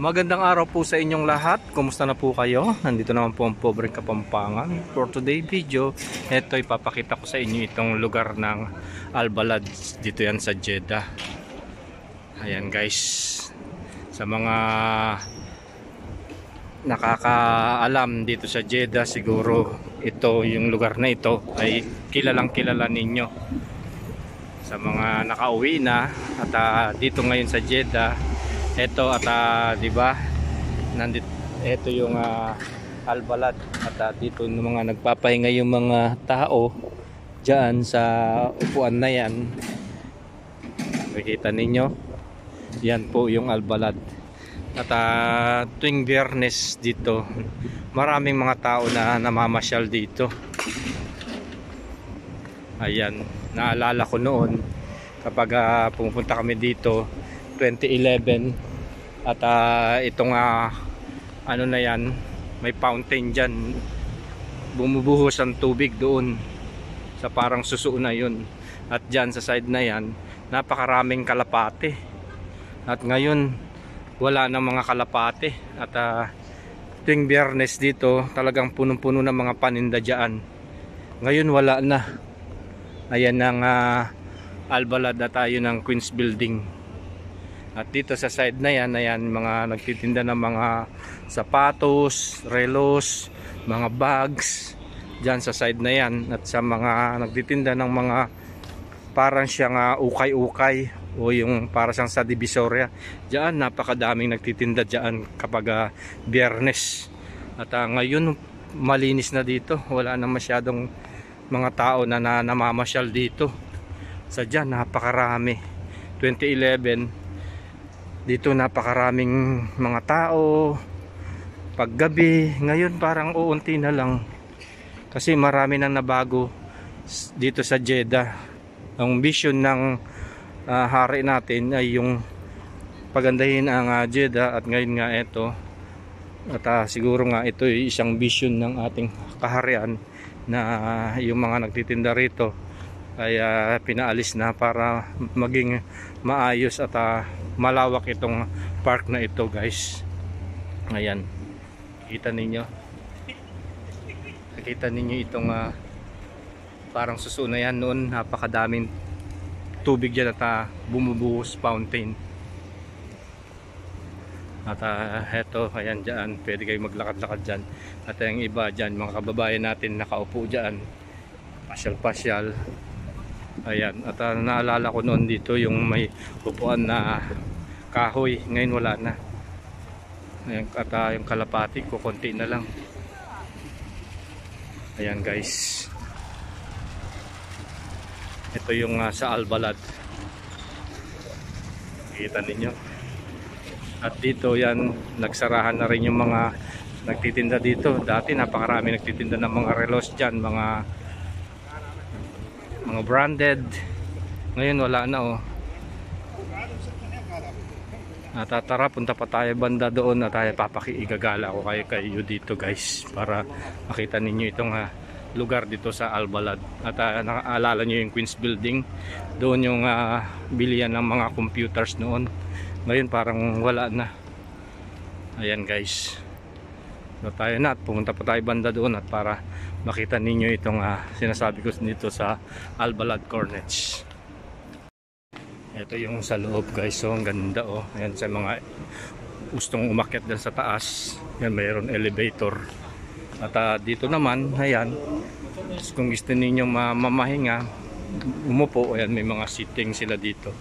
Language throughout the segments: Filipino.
Magandang araw po sa inyong lahat. Kumusta na po kayo? Nandito naman po ang Pobreng Kapampangan. For today video, ito ipapakita ko sa inyo itong lugar ng Albalad. Dito yan sa Jeddah. Ayan guys. Sa mga nakakaalam dito sa Jeddah, siguro ito yung lugar na ito ay kilalang kilala ninyo. Sa mga nakauwi na at dito ngayon sa Jeddah, ito at di ba? Nandito ito yung Albalad at dito ng mga nagpapahinga yung mga tao diyan sa upuan na yan. Makikita ninyo. Yan po yung Albalad. At tuwing Biyernes dito, maraming mga tao na namamasyal dito. Ayan, naalala ko noon kapag pumunta kami dito 2011 at itong ano na yan, may fountain dyan, bumubuhos ang tubig doon sa parang suso na yun, at dyan sa side na yan napakaraming kalapate, at ngayon wala na mga kalapate. At tuwing Biyernes dito talagang punong-puno ng mga paninda dyan. Ngayon wala na. Ayan ang Albalad na tayo ng Queens Building. At dito sa side na yan, ayan, mga nagtitinda ng mga sapatos, relos, mga bags dyan sa side na yan. At sa mga nagtitinda ng mga parang siyang ukay-ukay o yung para siyang sa Divisoria, dyan napakadaming nagtitinda dyan kapag Biyernes. At ngayon malinis na dito, wala na masyadong mga tao na namamasyal dito. Sadya napakarami. 2011 dito napakaraming mga tao paggabi. Ngayon parang uunti na lang kasi marami nang nabago dito sa Jeddah. Ang vision ng hari natin ay yung pagandahin ang Jeddah, at ngayon nga ito, at siguro nga ito ay isang vision ng ating kaharian na yung mga nagtitinda rito ay pinaalis na para maging maayos at malawak itong park na ito guys. Ayan, nakita ninyo itong parang suso na yan. Noon napakadaming tubig dyan at bumubuhos fountain. At eto, ayan dyan, pwede kayo maglakad-lakad dyan. At yung iba dyan, mga kababayan natin nakaupo dyan, pasyal-pasyal. Ayan, at naalala ko noon dito yung may upuan na kahoy, ngayon wala na. Ayan, at yung kalapati ko konti na lang. Ayan guys, ito yung sa Albalad, kita ninyo. At dito yan, nagsarahan na rin yung mga nagtitinda dito. Dati napakarami nagtitinda ng mga relos dyan, mga branded. Ngayon wala na oh. At tara, punta pa tayo banda doon at tayo papakiigagala ko kayo dito guys, para makita ninyo itong lugar dito sa Albalad. At nakaalala nyo yung Queens Building, doon yung bilihan ng mga computers noon. Ngayon parang wala na. Ayan guys, so tayo na at pumunta pa tayo banda doon at para makita ninyo itong sinasabi ko dito sa Albalad Corniche. Ito yung sa loob guys, so ang ganda oh. Ayan, sa mga gustong umakyat dyan sa taas, yan, mayroon elevator. At dito naman, ayan, kung gusto ninyo mamahinga, umupo, ayan, may mga seating sila dito.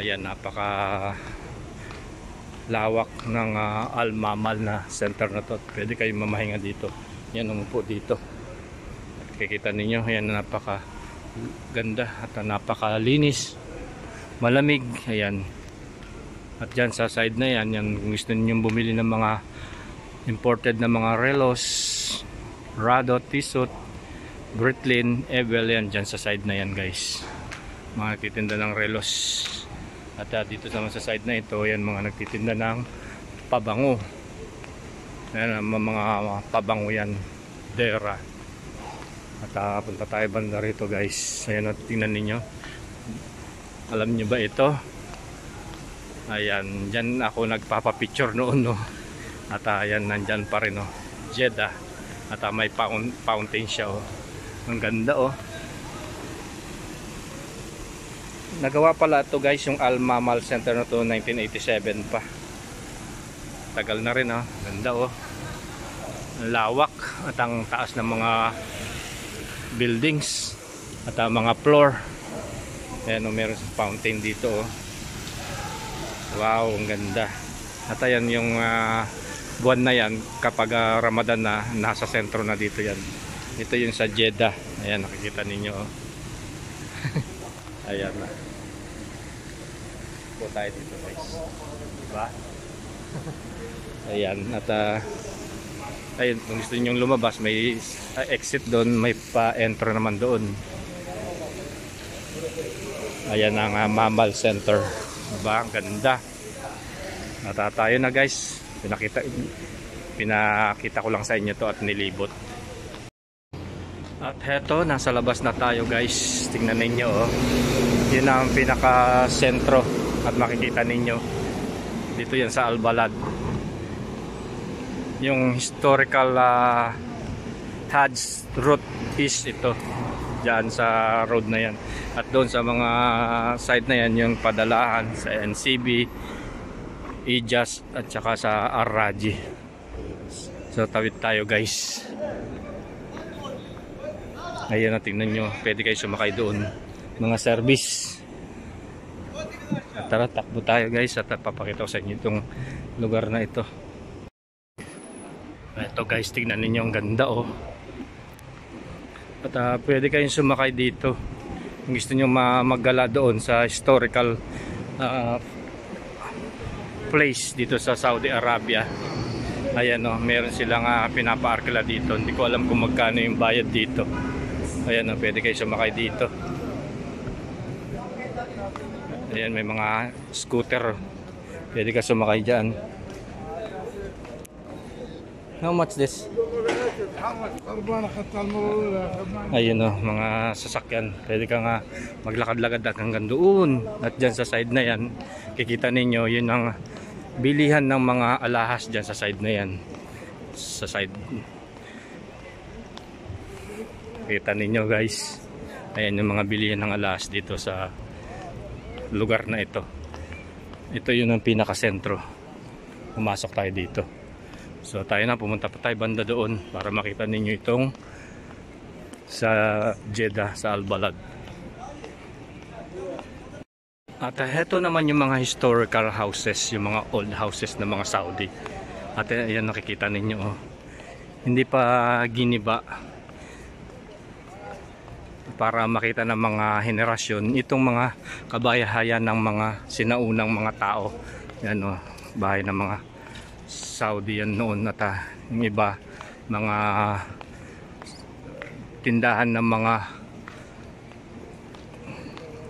Ayan, napaka lawak ng Al-Mamal na center na to. Pwede kayo mamahinga dito. Yan, umupo dito. At kikita ninyo, ayan, napaka ganda at napakalinis, malamig. Ayan, at dyan sa side na yan, kung gusto niyo bumili ng mga imported na mga relos, Radot, Tissot, Breitling, Ebel, yan dyan sa side na yan guys, mga nagtitinda ng relos. At dito naman sa side na ito, yan, mga nagtitinda ng pabango. Ayan, mga pabango yan, Dera. At punta tayo banda rito guys. Ayan, tingnan ninyo. Alam nyo ba ito? Ayan, dyan ako nagpapapicture noon, no. At ayan, nandyan pa rin, no, Jeddah. At may fountain siya, oh. Ang ganda, oh. Nagawa pala ito, guys, yung Al Mamal Center na to 1987 pa. Tagal na rin, oh. Ganda, oh. Ang lawak at ang taas ng mga buildings at ang mga floor. Ayan, oh, meron fountain dito, oh. Wow, ang ganda. At ayan yung buwan na yan kapag Ramadan na, nasa sentro na dito yan. Ito yung sa Jeddah. Ayan, nakikita ninyo, oh. Ayan na. Po tayo dito, guys. Diba? Ayan, at ayun, kung gusto niyo lumabas, may exit doon, may pa-enter naman doon. Ayan ang Mamal Center. Diba? Ang ganda. Natatayo na, guys. Pinakita ko lang sa inyo to at nilibot. At heto, nasa labas na tayo, guys. Tingnan ninyo, oh. Yun ang pinaka-sentro. At makikita ninyo dito yan sa Al Balad. Yung historical Hajj route is ito. Diyan sa road na yan. At doon sa mga side na yan, yung padalahan sa NCB, Ijaz at saka sa Ar-Raji. So tawid tayo, guys. Ayan na, tingnan nyo. Pwede kayo sumakay doon. Mga service. At tara, takbo tayo, guys. At papakita ko sa inyo itong lugar na ito. Ito, guys, tingnan ninyo. Ang ganda, oh. At pwede kayong sumakay dito kung gusto nyo maggala doon sa historical place dito sa Saudi Arabia. Ayan, oh, meron silang pinapaarkila dito. Hindi ko alam kung magkano yung bayad dito. Ayan, oh, pwede kayo sumakay dito. Ayan, may mga scooter. Pwede ka sumakay dyan. How much this? Ayun, oh, mga sasakyan. Pwede ka nga maglakad-lakad hanggang doon. At dyan sa side na yan, kikita ninyo, yun ang bilihan ng mga alahas dyan sa side na yan. Sa side. Kita ninyo, guys. Ayan yung mga bilihan ng alahas dito sa lugar na ito. Ito yun ang pinakasentro. Pumasok tayo dito. So tayo na, pumunta pa tayo banda doon para makita ninyo itong sa Jeddah, sa Al Balad. At heto naman yung mga historical houses, yung mga old houses ng mga Saudi. At ayan, nakikita ninyo, oh. Hindi pa giniba para makita ng mga henerasyon itong mga kabahayan ng mga sinaunang mga tao. Yan, oh, bahay ng mga Saudi yan noon. At yung iba, mga tindahan ng mga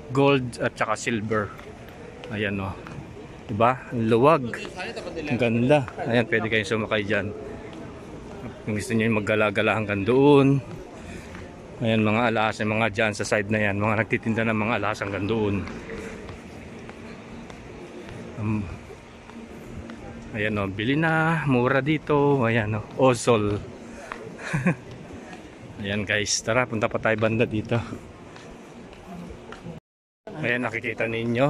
gold at saka silver. Ayan, oh, diba? Luwag. Ang ganda. Ayan, pwede kayong sumakay dyan kung gusto nyo yung maggala-gala hanggang doon. Ayan, mga alas, mga dyan sa side na yan, mga nagtitinda ng mga alas hanggang doon. Ayan, oh, bili na, mura dito. Ayan, oh, Ozol. Ayan, guys, tara, punta pa tayo banda dito. Ayan, nakikita ninyo,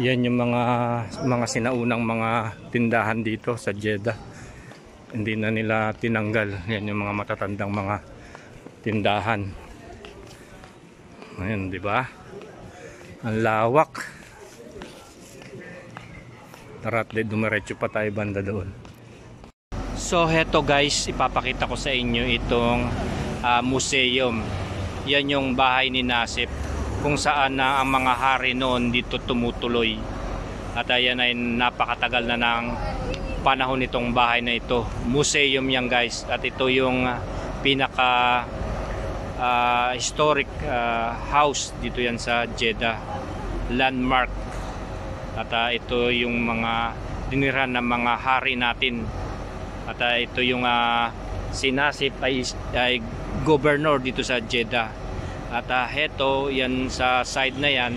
yan yung mga sinaunang mga tindahan dito sa Jeddah. Hindi na nila tinanggal. Yan yung mga matatandang mga tindahan. Ayan, di ba? Ang lawak. Tara, dumiretso pa tayo banda doon. So heto, guys, ipapakita ko sa inyo itong museum. Yan yung bahay ni Nasib, kung saan na ang mga hari noon dito tumutuloy. At ayan ay napakatagal na ng panahon itong bahay na ito. Museum yan, guys. At ito yung pinaka historic house dito yan sa Jeddah, landmark. At ito yung mga dinirhan ng mga hari natin. At ito yung si Nasib ay governor dito sa Jeddah. At heto, yan sa side na yan,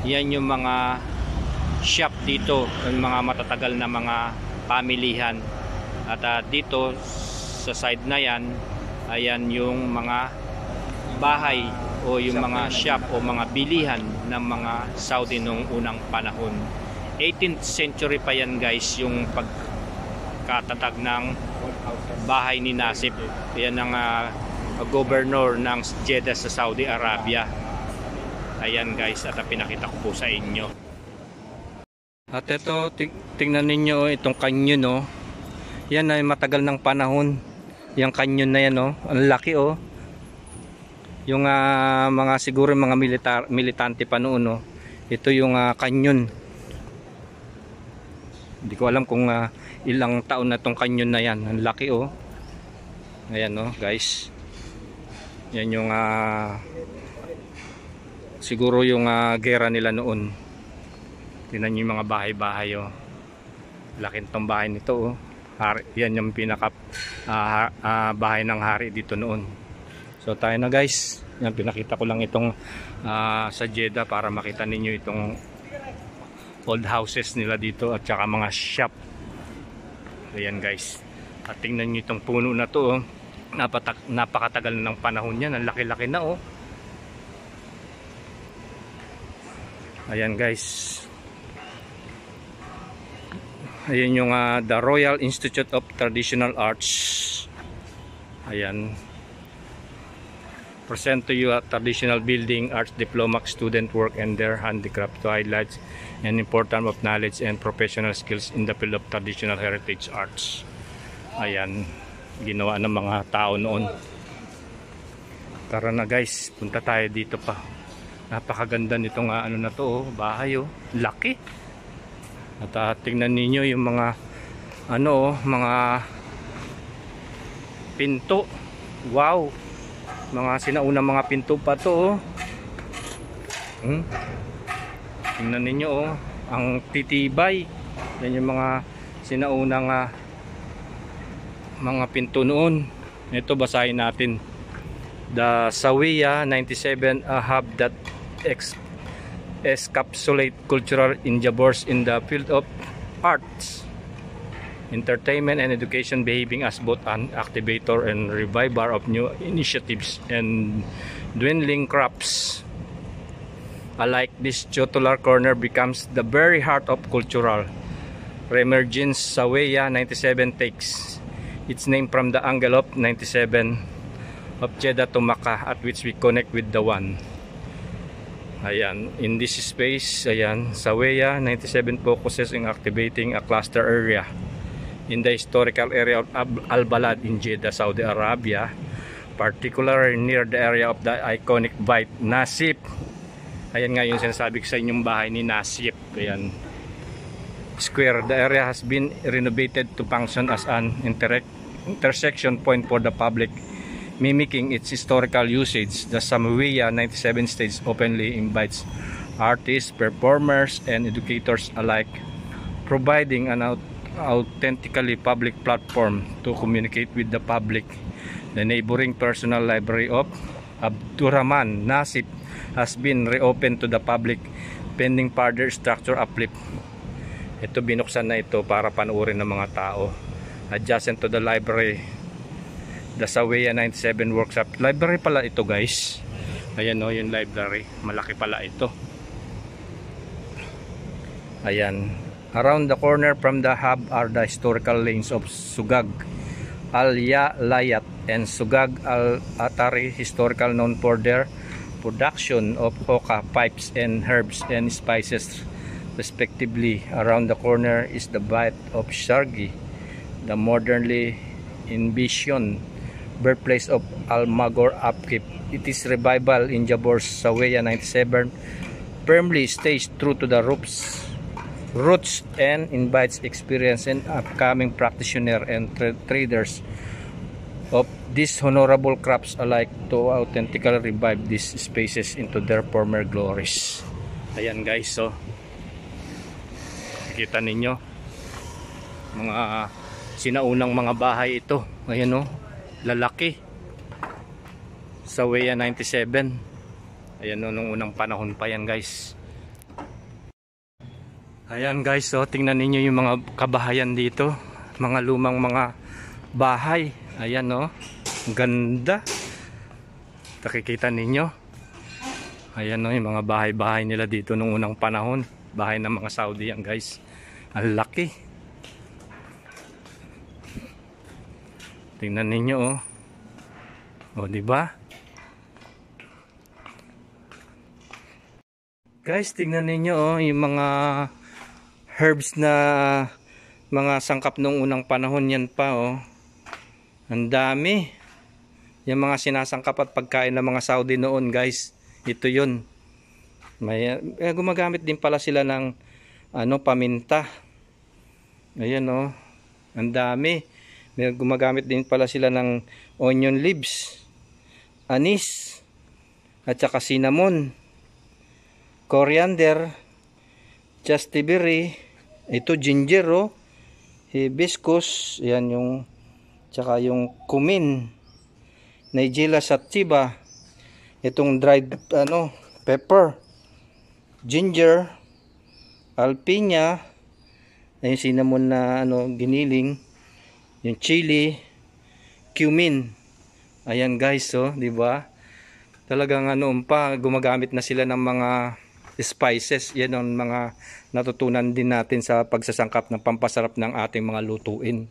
yan yung mga shop dito, yung mga matatagal na mga pamilihan. At dito sa side na yan, ayan yung mga bahay o yung mga shop o mga bilihan ng mga Saudi noong unang panahon. 18th century pa yan guys, yung pagkatatag ng bahay ni Nasib. Yan ang governor ng Jeddah sa Saudi Arabia. Ayan guys, at pinakita ko po sa inyo. At ito, tingnan ninyo itong canyon, oh. Yan ay matagal ng panahon. Yung canyon na yan, oh. Ang laki, oh. Yung mga siguro mga militante pa noon, oh. Ito yung canyon. Hindi ko alam kung ilang taon na tong canyon na yan. Ang laki, oh. Ayan, oh, guys. Yan yung siguro yung gera nila noon. Tingnan nyo yung mga bahay-bahay, oh. Laki nitong bahay nito, oh. Yan yung pinaka bahay ng hari dito noon. So tayo na guys. Yan, pinakita ko lang itong sa Jeddah para makita ninyo itong old houses nila dito at saka mga shop. Ayan guys. At tingnan nyo itong puno na to, oh. Napakatagal na ng panahon yan. Ang laki-laki na, oh. Ayan guys. Ayan yung the Royal Institute of Traditional Arts. Ayan. Present to you a traditional building, arts diploma, student work and their handicraft to highlight an important of knowledge and professional skills in the field of traditional heritage arts. Ayan. Ginawa ng mga tao noon. Tara na guys, punta tayo dito pa. Napakaganda nitong ano na to, oh, bahay, oh. Laki. At tingnan ninyo yung mga ano, mga pinto. Wow. Mga sinaunang mga pinto pa to, oh. Tingnan ninyo, oh, ang titibay. Yan yung mga sinaunang mga pinto noon. Ito basahin natin. The Zawiya 97, a hub that encapsulate cultural endeavors in the field of arts, entertainment and education, behaving as both an activator and reviver of new initiatives and dwindling crops alike. This tutelar corner becomes the very heart of cultural reemergence. Zawiya 97 takes its name from the angle of 97 of Jeddah to Makkah, at which we connect with the one. Ayan, in this space, ayan, Zawiya 97 focuses in activating a cluster area in the historical area of Al-Balad in Jeddah, Saudi Arabia, particularly near the area of the iconic Bait Nasib. Ayan nga yung sinasabi ko sa inyong bahay ni Nasib. Ayan, square. The area has been renovated to function as an intersection point for the public, mimicking its historical usage. The Zawiya 97 stage openly invites artists, performers, and educators alike, providing an authentically public platform to communicate with the public. The neighboring personal library of Abdurrahman Nasib has been reopened to the public pending further structure uplift. Ito, binuksan na ito para panuorin ng mga tao. Adjacent to the library, the Zawiya 97 workshop. Library pala ito guys. Ayan o, yung library. Malaki pala ito. Ayan. Around the corner from the hub are the historical lanes of Sugag Al-Yalayat and Sugag Al-Atari, historical, known for their production of hookah, pipes, and herbs and spices respectively. Around the corner is the Bait of Shargi, the modernly envisioned birthplace of Al-Magor Upkeep. It is revival in Jabor's Zawiya 97 firmly stays true to the roots and invites experienced and upcoming practitioners and traders of these honorable crafts alike to authentically revive these spaces into their former glories. Ayan guys, so kita ninyo mga sinaunang mga bahay ito. Ayan o, lalaki. Zawiya 97. Ayan o, nung unang panahon pa yan guys. Ayan guys, so tingnan ninyo yung mga kabahayan dito, mga lumang mga bahay. Ayan oh, ganda. Nakikita ninyo. Ayan oh, yung mga bahay-bahay nila dito nung unang panahon. Bahay ng mga Saudi yan guys. Ang laki. Tingnan ninyo oh. Oh, di ba? Guys, tingnan ninyo oh, yung mga herbs na mga sangkap nung unang panahon yan pa oh. Ang dami. Yung mga sinasangkap at pagkain ng mga Saudi noon guys. Ito yun. May gumagamit din pala sila ng paminta. Ayan oh. Ang dami. May gumagamit din pala sila ng onion leaves, anis, at saka cinnamon, coriander, chasteberry, ito ginger oh, hibiscus, yan yung, tsaka yung cumin, nigella sativa, itong dried pepper, ginger, alpinia, yung cinnamon na giniling, yung chili, cumin. Ayan guys oh, di ba? Talagang gumagamit na sila ng mga spices. Yan ang mga natutunan din natin sa pagsasangkap ng pampasarap ng ating mga lutuin.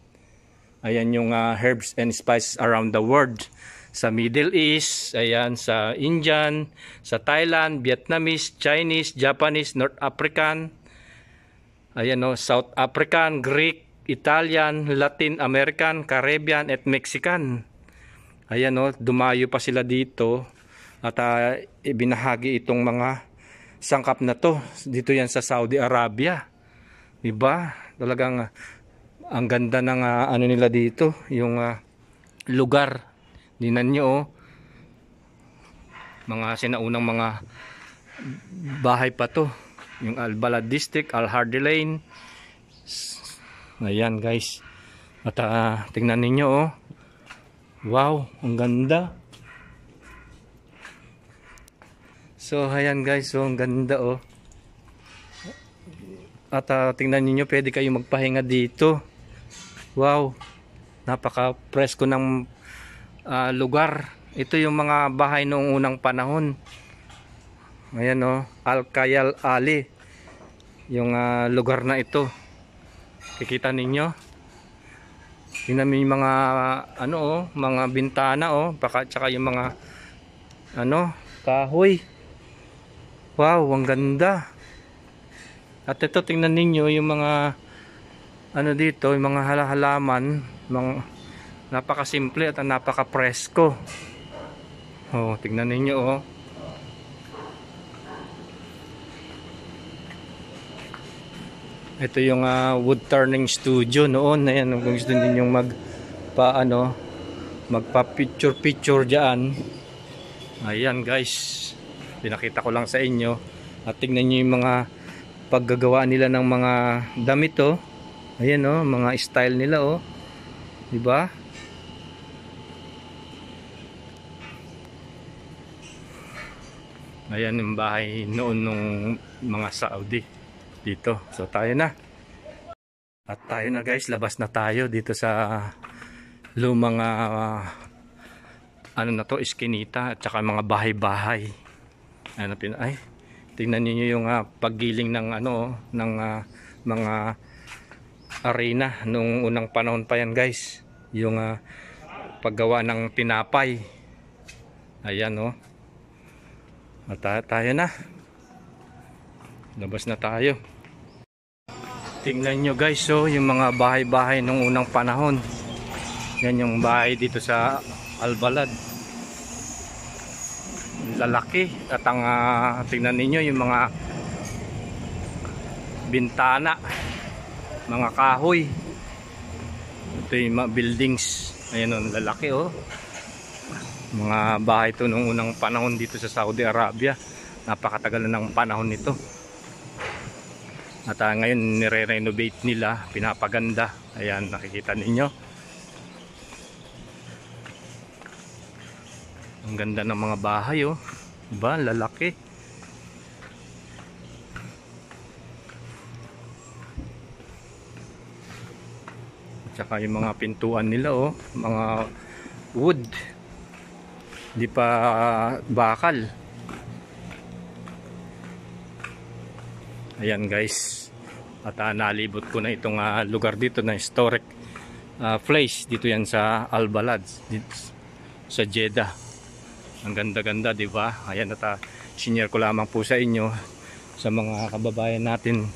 Ayan yung herbs and spices around the world. Sa Middle East, ayan, sa Indian, sa Thailand, Vietnamese, Chinese, Japanese, North African, ayan oh, South African, Greek, Italian, Latin American, Caribbean at Mexican. Ayan oh, dumayo pa sila dito at ibinahagi itong mga sangkap na to dito yan sa Saudi Arabia. Diba? Talagang ang ganda ng nila dito, yung lugar. Dinan nyo oh. Mga sinaunang mga bahay pa to. Yung Al-Balad District, Al-Hardi Lane. Ayan guys. At tingnan ninyo oh. Wow, ang ganda. So ayan guys, so ang ganda oh. At tingnan niyo, pwede kayo magpahinga dito. Wow, napaka presko ng lugar. Ito yung mga bahay noong unang panahon. Ayan oh, Al-Khayal Ali, yung lugar na ito. Kikita ninyo. Tingnan mo yung mga mga bintana oh, tsaka yung mga kahoy. Wow, ang ganda. At ito, tingnan ninyo yung mga dito, yung mga halaman, mga napakasimple at napaka-presko. Oh, tingnan ninyo oh. Ito yung wood turning studio noon. Ayan, kung gusto ninyong magpa picture diyan. Ayan guys, pinakita ko lang sa inyo. At tingnan niyo yung mga paggagawa nila ng mga damit oh. Ayan oh, mga style nila oh. 'Di ba? Ayan yung bahay noon nung mga Saudi dito. So tayo na. At tayo na guys, labas na tayo dito sa lumang iskinita at saka mga bahay-bahay. Ay, tingnan niyo yung paggiling ng mga arena nung unang panahon pa yan guys. Yung paggawa ng tinapay. Ayan oh. At tayo na. Labas na tayo. Tingnan nyo guys oh, yung mga bahay-bahay nung unang panahon. Yan yung bahay dito sa Al-Balad. Lalaki. At ang tingnan ninyo yung mga bintana, mga kahoy. Ito yung mga buildings. Ayan oh, lalaki oh. Mga bahay ito nung unang panahon dito sa Saudi Arabia. Napakatagal na ng panahon nito. At ngayon nire-renovate nila, pinapaganda. Ayan, nakikita ninyo. Ang ganda ng mga bahay oh. Diba? Lalaki. Tsaka yung mga pintuan nila, oh, mga wood. Hindi pa bakal. Ayan guys. At nalibot ko na itong lugar dito na historic place. Dito yan sa Al Balad, dito, sa Jeddah. Ang ganda-ganda, di ba? Ayan, at sinare ko lamang po sa inyo, sa mga kababayan natin,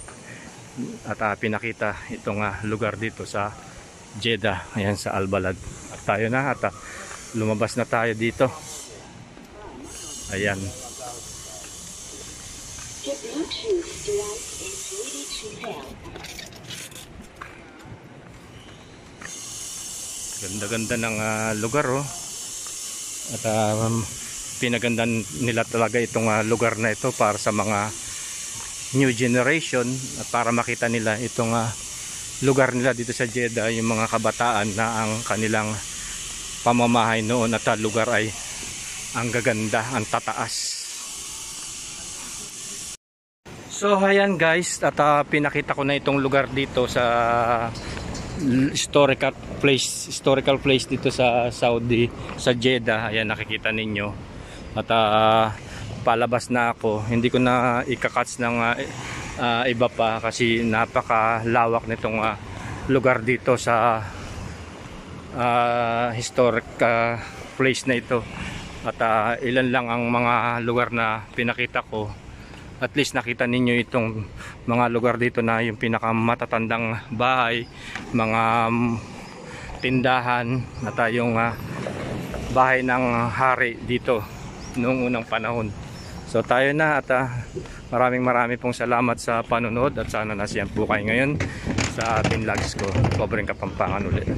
at pinakita itong lugar dito sa Jeddah. Ayan, sa Al Balad. At tayo na, at lumabas na tayo dito. Ayan. Ganda-ganda ng lugar, oh. At pinaganda nila talaga itong lugar na ito para sa mga new generation, at para makita nila itong lugar nila dito sa Jeddah, yung mga kabataan, na ang kanilang pamamahay noon at lugar ay ang gaganda, ang tataas. So ayan guys, at pinakita ko na itong lugar dito sa historical place dito sa Saudi, sa Jeddah. Ayan, nakikita ninyo. At palabas na ako. Hindi ko na ikakats ng iba pa kasi napakalawak nitong lugar dito sa historic place na ito. At ilan lang ang mga lugar na pinakita ko. At least nakita ninyo itong mga lugar dito na yung pinakamatatandang bahay, mga tindahan, at yung bahay ng hari dito noong unang panahon. So tayo na, at maraming pong salamat sa panonood, at sana nasiyan po kayo ngayon sa ating vlogs ko. Covering Kapampangan ulit.